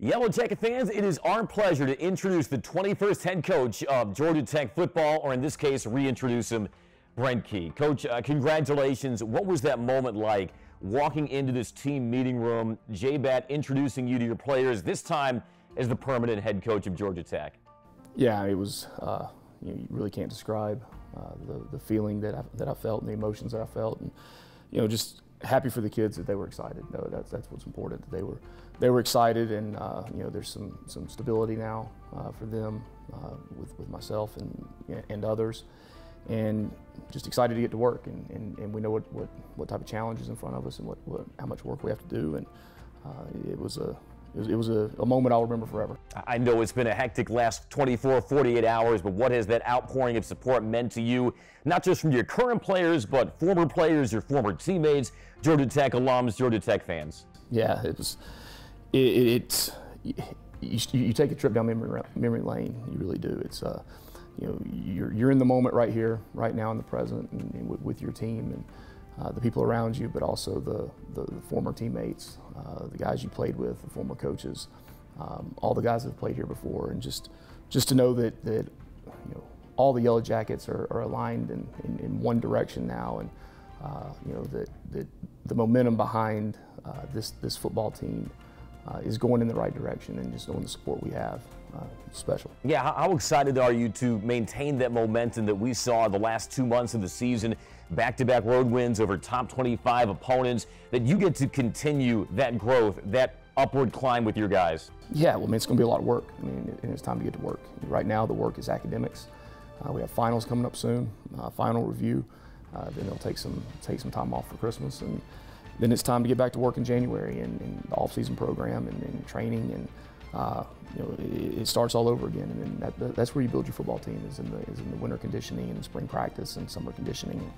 Yellow Tech fans, it is our pleasure to introduce the 21st head coach of Georgia Tech football, or in this case, reintroduce him, Brent Key. Coach, congratulations. What was that moment like walking into this team meeting room, J-Bat introducing you to your players, this time as the permanent head coach of Georgia Tech? Yeah, it was, you really can't describe the feeling that I felt and the emotions that I felt, and just happy for the kids that they were excited. No, that's what's important. That they were excited, and there's some stability now for them with myself and others, and just excited to get to work. And we know what type of challenge is in front of us and how much work we have to do. And it was a moment I'll remember forever. I know it's been a hectic last 24, 48 hours, but what has that outpouring of support meant to you, not just from your current players, but former players, your former teammates, Georgia Tech alums, Georgia Tech fans? Yeah, you take a trip down memory lane. You really do. It's you're in the moment right here, right now in the present, and with your team and the people around you, but also the former teammates, the guys you played with, the former coaches, all the guys that have played here before, and just to know that all the Yellow Jackets are aligned in one direction now, and that the momentum behind this football team is going in the right direction, and just knowing the support we have, special. Yeah, how excited are you to maintain that momentum that we saw the last 2 months of the season, back-to-back road wins over top 25 opponents, that you get to continue that growth, that upward climb with your guys? Yeah, well, it's going to be a lot of work. And it's time to get to work. Right now, the work is academics. We have finals coming up soon, final review. Then they'll take some time off for Christmas, and then it's time to get back to work in January and the off-season program and training, and it starts all over again. And that's where you build your football team, is in the winter conditioning and spring practice and summer conditioning,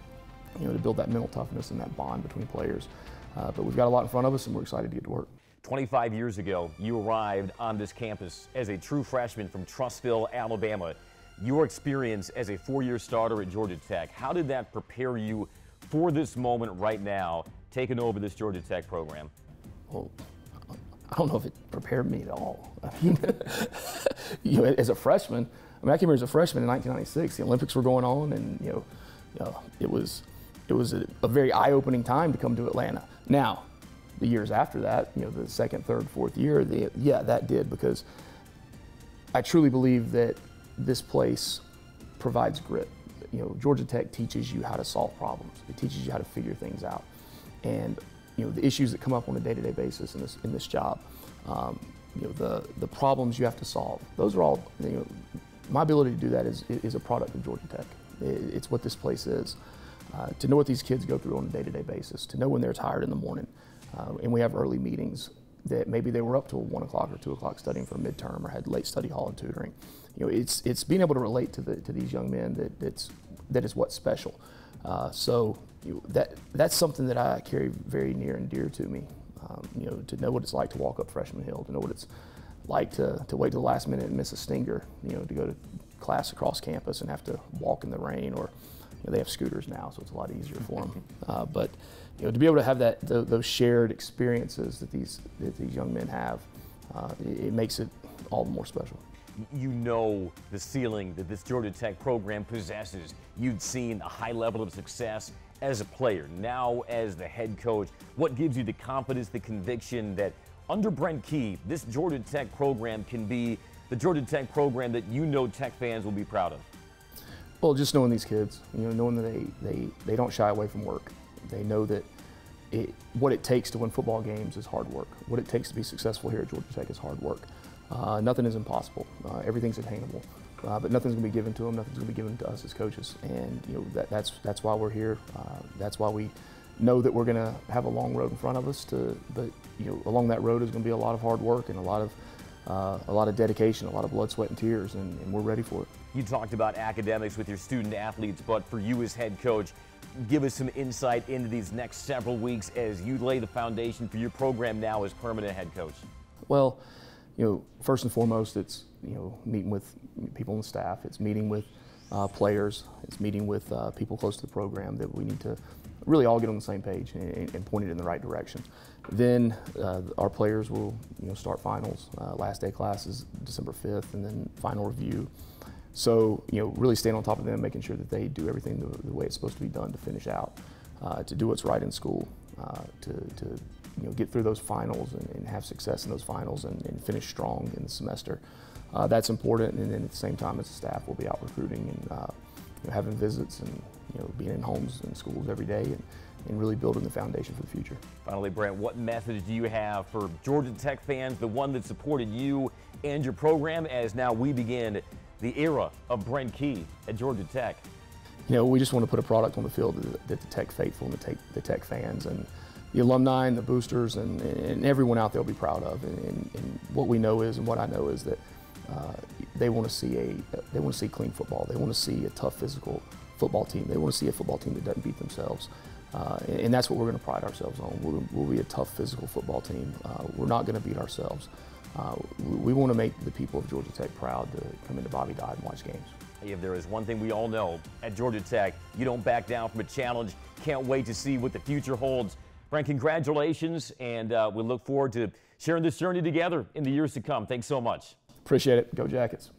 to build that mental toughness and that bond between players. But we've got a lot in front of us, and we're excited to get to work. 25 years ago, you arrived on this campus as a true freshman from Trussville, Alabama. Your experience as a four-year starter at Georgia Tech, how did that prepare you for this moment right now, taking over this Georgia Tech program? Well, I don't know if it prepared me at all. I mean, as a freshman, I came here as a freshman in 1996. The Olympics were going on, and it was a very eye-opening time to come to Atlanta. Now, the years after that, the second, third, fourth year, that did, because I truly believe that this place provides grit. Georgia Tech teaches you how to solve problems. It teaches you how to figure things out. And the issues that come up on a day-to-day basis in this job, the problems you have to solve, those are all, my ability to do that is a product of Georgia Tech. It's what this place is. To know what these kids go through on a day-to-day basis, to know when they're tired in the morning, and we have early meetings that maybe they were up till 1 o'clock or 2 o'clock studying for a midterm, or had late study hall and tutoring. It's being able to relate to these young men that is what's special. So that's something that I carry very near and dear to me. To know what it's like to walk up Freshman Hill, to know what it's like to wait till the last minute and miss a stinger, to go to class across campus and have to walk in the rain, or they have scooters now, so it's a lot easier for them. But to be able to have those shared experiences that these young men have, it makes it all the more special. You know the ceiling that this Georgia Tech program possesses. You've seen a high level of success as a player. Now as the head coach, what gives you the confidence, the conviction that under Brent Key, this Georgia Tech program can be the Georgia Tech program that Tech fans will be proud of? Well, just knowing these kids, knowing that they don't shy away from work. They know that what it takes to win football games is hard work. What it takes to be successful here at Georgia Tech is hard work. Nothing is impossible. Everything's attainable, but nothing's going to be given to them. Nothing's going to be given to us as coaches, and that's why we're here. That's why we know that we're going to have a long road in front of us. But along that road is going to be a lot of hard work and a lot of dedication, a lot of blood, sweat, and tears, and we're ready for it. You talked about academics with your student athletes, but for you as head coach, give us some insight into these next several weeks as you lay the foundation for your program now as permanent head coach. Well, first and foremost, it's meeting with people on the staff. It's meeting with players. It's meeting with people close to the program that we need to really all get on the same page and point it in the right direction. Then our players will start finals. Last day class is December 5th, and then final review. So really staying on top of them, making sure that they do everything the way it's supposed to be done to finish out, to do what's right in school, to get through those finals and have success in those finals and finish strong in the semester. That's important, and then at the same time as a staff, we'll be out recruiting and having visits and being in homes and schools every day and really building the foundation for the future. Finally, Brent, what message do you have for Georgia Tech fans, the one that supported you and your program, as now we begin the era of Brent Key at Georgia Tech? We just want to put a product on the field that the Tech faithful and the Tech fans and the alumni and the boosters and everyone out there will be proud of. And what we know is, and what I know is that they want to see clean football. They want to see a tough, physical football team. They want to see a football team that doesn't beat themselves. And that's what we're going to pride ourselves on. We'll be a tough, physical football team. We're not going to beat ourselves. We want to make the people of Georgia Tech proud to come into Bobby Dodd and watch games. If there is one thing we all know at Georgia Tech, you don't back down from a challenge. Can't wait to see what the future holds. Brent, congratulations, and we look forward to sharing this journey together in the years to come. Thanks so much. Appreciate it. Go Jackets.